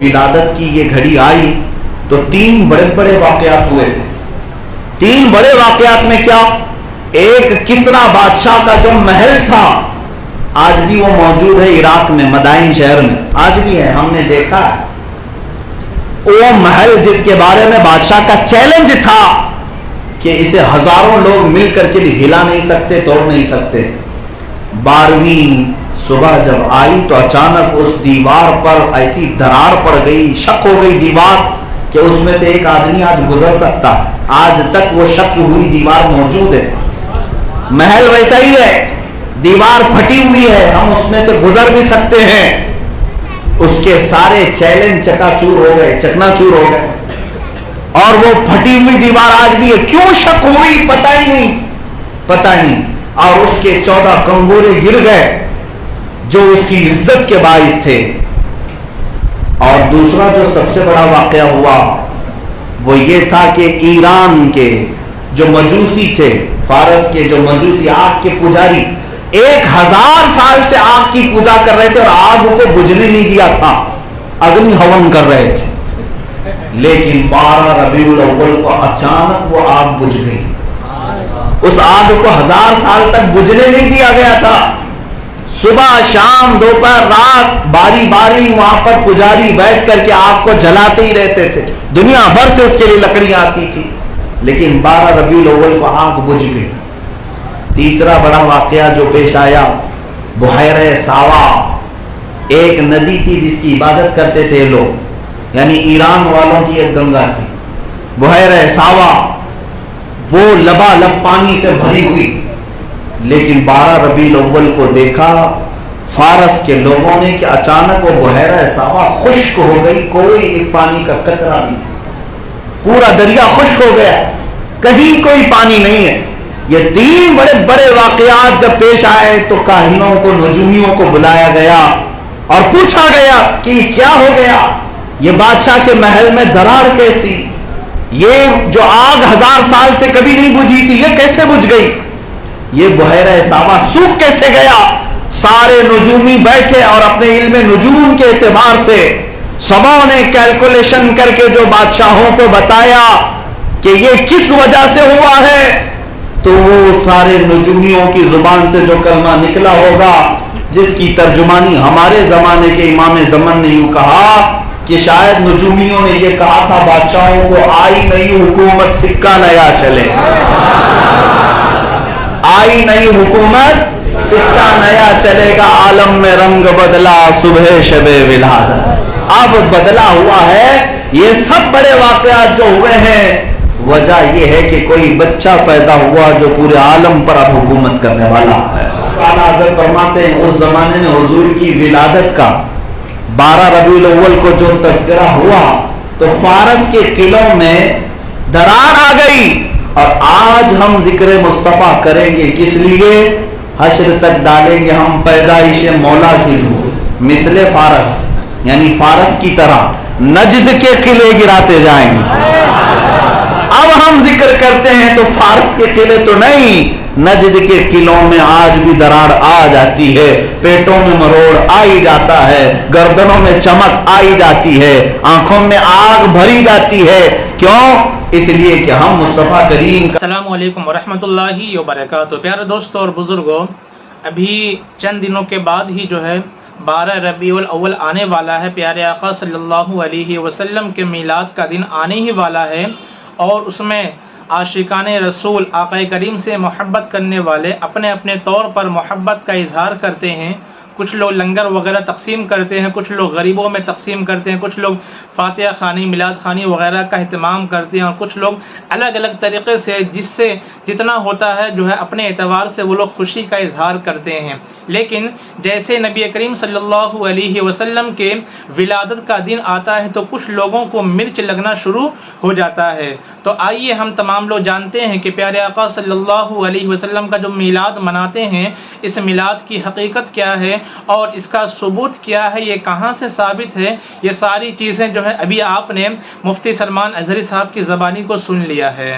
विलादत की ये घड़ी आई तो 3 बड़े बड़े वाकयात हुए थे। 3 बड़े वाकयात में क्या, एक किसरा बादशाह का जो महल था, आज भी वो मौजूद है इराक में, मदाइन शहर में, आज भी है, हमने देखा है वो महल जिसके बारे में बादशाह का चैलेंज था कि इसे हजारों लोग मिल करके भी हिला नहीं सकते, तोड़ नहीं सकते। 12वीं सुबह जब आई तो अचानक उस दीवार पर ऐसी दरार पड़ गई, शक हो गई दीवार कि उसमें से एक आदमी आज गुजर सकता है। आज तक वो शक हुई दीवार मौजूद है। महल वैसा ही है, दीवार फटी हुई है, हम उसमें से गुजर भी सकते हैं। उसके सारे चैलेंज चकाचूर हो गए, चकनाचूर हो गए, और वो फटी हुई दीवार आज भी है। क्यों शक हुई पता ही नहीं, पता नहीं। और उसके 14 कंगोरे गिर गए जो उसकी इज्जत के बाइस थे। और दूसरा जो सबसे बड़ा वाकया हुआ वो ये था कि ईरान के जो मजूसी थे, फारस के जो मजूसी, आग के पुजारी, 1000 साल से आग की पूजा कर रहे थे और आग को बुझने नहीं दिया था, अग्नि हवन कर रहे थे। लेकिन 12 रबीउल अव्वल को अचानक वो आग बुझ गई। उस आग को 1000 साल तक बुझने नहीं दिया गया था। सुबह शाम दोपहर रात बारी बारी वहां पर पुजारी बैठ करके आग को जलाते ही रहते थे। दुनिया भर से उसके लिए लकड़ियां आती थी, लेकिन 12 रबीउल अव्वल को आग बुझ गई। तीसरा बड़ा वाकया जो पेश आया, बुहैरे सावा, एक नदी थी जिसकी इबादत करते थे लोग, यानी ईरान वालों की एक गंगा थी, बुहैरे सावा, वो लबालब पानी से भरी हुई। लेकिन 12 रबीउल अव्वल को देखा फारस के लोगों ने कि अचानक वो बुहैरा सावा खुश्क हो गई, कोई एक पानी का कतरा नहीं, पूरा दरिया खुश्क हो गया, कहीं कोई पानी नहीं है। ये 3 बड़े बड़े वाकयात जब पेश आए तो काहिनों को, नजूमियों को बुलाया गया और पूछा गया कि क्या हो गया, ये बादशाह के महल में दरार कैसी, ये जो आग 1000 साल से कभी नहीं बुझी थी ये कैसे बुझ गई, ये बुहैरा सावा सूख कैसे गया। सारे नजूमी बैठे और अपने इल्म नजूम के एतबार से सबों ने कैलकुलेशन करके जो बादशाहों को बताया कि ये किस वजह से हुआ है, तो वो सारे नजूमियों की जुबान से जो कलमा निकला होगा, जिसकी तर्जुमानी हमारे जमाने के इमाम ज़मन ने यूं कहा कि शायद नजूमियों ने ये कहा था बादशाहों को, आई नई हुकूमत सिक्का नया चले, आई नई हुकूमत सिक्का नया चलेगा, आलम में रंग बदला सुबह शबे विलादत। अब बदला हुआ है। ये सब बड़े वाकयात जो हुए हैं, वजह यह है कि कोई बच्चा पैदा हुआ जो पूरे आलम पर अब हुकूमत करने वाला है। अगर फरमाते हैं उस जमाने में हुजूर की विलादत का 12 रबीउल अव्वल को जो तज़किरा हुआ तो फारस के किलों में दरार आ गई। और आज हम जिक्र मुस्तफा करेंगे, किस लिए, हश्र तक डालेंगे हम पैदाइश मौला की रूह मिसले फारस, यानी फारस की तरह नजद के किले गिराते जाएंगे। अब हम जिक्र करते हैं तो फारस के किले तो नहीं, नजद के किलों में आज भी दरार आ जाती है, पेटों में मरोड़ आ ही जाता है, गर्दनों में चमक आई जाती है, आंखों में आग भरी जाती है। क्यों? इसलिए कि हम मुस्तफा करीम का। अस्सलामु अलैकुम वरहमतुल्लाहि वबरकातुहू। प्यारे दोस्तों और बुजुर्गों, अभी चंद दिनों के बाद ही जो है 12 रबीउल अव्वल आने वाला है। प्यारे आका सल्लल्लाहु अलैहि वसल्लम के मीलाद का दिन आने ही वाला है, और उसमें आशिकाने रसूल आका करीम से मोहब्बत करने वाले अपने अपने तौर पर मोहब्बत का इजहार करते हैं। कुछ लोग लंगर वगैरह तकसीम करते हैं, कुछ लोग गरीबों में तकसीम करते हैं, कुछ लोग फातिहा खानी, मिलाद खानी वगैरह का अहतमाम करते हैं, और कुछ लोग अलग अलग तरीक़े से जिससे जितना होता है जो है अपने एतबार से वो लोग खुशी का इजहार करते हैं। लेकिन जैसे नबी करीम सल्लल्लाहु अलैहि वसल्लम के विलादत का दिन आता है तो कुछ लोगों को मिर्च लगना शुरू हो जाता है। तो आइए हम तमाम लोग जानते हैं कि प्यारे आका सल्लल्लाहु अलैहि वसल्लम का जो मिलाद मनाते हैं, इस मिलाद की हकीकत क्या है और इसका सबूत क्या है, ये कहाँ से साबित है, ये सारी चीज़ें जो है अभी आपने मुफ्ती सलमान अज़हरी साहब की ज़बानी को सुन लिया है।